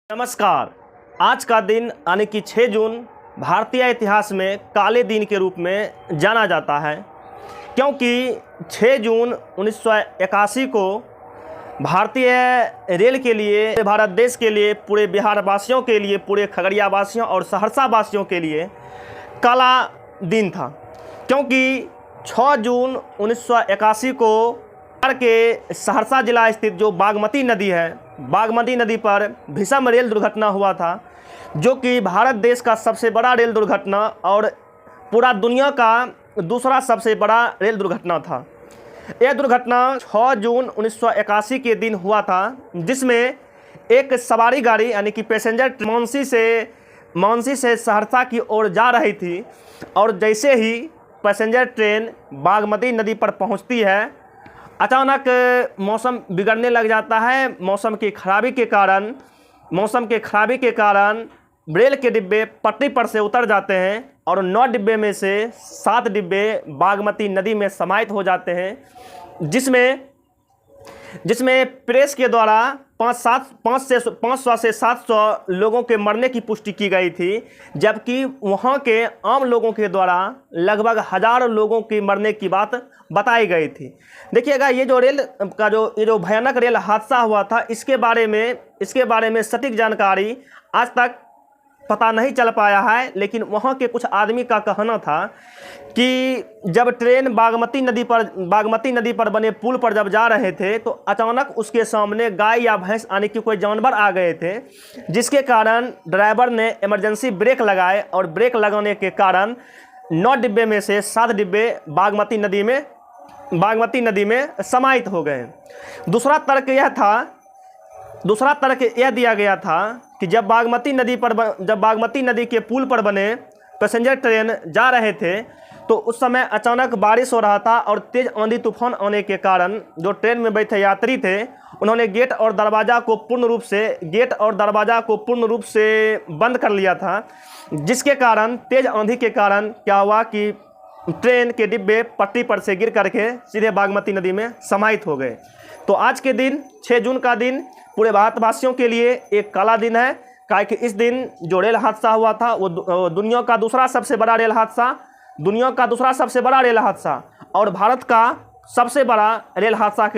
नमस्कार। आज का दिन यानी कि 6 जून भारतीय इतिहास में काले दिन के रूप में जाना जाता है, क्योंकि 6 जून 1981 को भारतीय रेल के लिए, भारत देश के लिए, पूरे बिहार वासियों के लिए, पूरे खगड़िया वासियों और सहरसा वासियों के लिए काला दिन था। क्योंकि 6 जून 1981 को बिहार के सहरसा जिला स्थित जो बागमती नदी है, बागमती नदी पर भीषण रेल दुर्घटना हुआ था, जो कि भारत देश का सबसे बड़ा रेल दुर्घटना और पूरा दुनिया का दूसरा सबसे बड़ा रेल दुर्घटना था। यह दुर्घटना 6 जून 1981 के दिन हुआ था, जिसमें एक सवारी गाड़ी यानी कि पैसेंजर मानसी से सहरसा की ओर जा रही थी, और जैसे ही पैसेंजर ट्रेन बागमती नदी पर पहुंचती है, अचानक मौसम बिगड़ने लग जाता है। मौसम की खराबी के कारण रेल के डिब्बे पटरी पर से उतर जाते हैं और 9 डिब्बे में से 7 डिब्बे बागमती नदी में समाहित हो जाते हैं, जिसमें प्रेस के द्वारा 500 से 700 लोगों के मरने की पुष्टि की गई थी, जबकि वहां के आम लोगों के द्वारा लगभग 1000 लोगों की मरने की बात बताई गई थी। देखिएगा, ये जो भयानक रेल हादसा हुआ था, इसके बारे में सटीक जानकारी आज तक पता नहीं चल पाया है, लेकिन वहाँ के कुछ आदमी का कहना था कि जब ट्रेन बागमती नदी पर बने पुल पर जब जा रहे थे, तो अचानक उसके सामने गाय या भैंस यानी कि कोई जानवर आ गए थे, जिसके कारण ड्राइवर ने इमरजेंसी ब्रेक लगाए, और ब्रेक लगाने के कारण 9 डिब्बे में से 7 डिब्बे बागमती नदी में समाहित हो गए। दूसरा तर्क यह दिया गया था कि जब बागमती नदी के पुल पर बने पैसेंजर ट्रेन जा रहे थे, तो उस समय अचानक बारिश हो रहा था, और तेज आंधी तूफान आने के कारण जो ट्रेन में बैठे यात्री थे, उन्होंने गेट और दरवाज़ा को पूर्ण रूप से बंद कर लिया था, जिसके कारण तेज आंधी के कारण क्या हुआ कि ट्रेन के डिब्बे पटरी पर से गिर करके सीधे बागमती नदी में समाहित हो गए। तो आज के दिन 6 जून का दिन पूरे भारतवासियों के लिए एक काला दिन है, क्योंकि इस दिन जो रेल हादसा हुआ था वो दुनिया का दूसरा सबसे बड़ा रेल हादसा और भारत का सबसे बड़ा रेल हादसा के रूप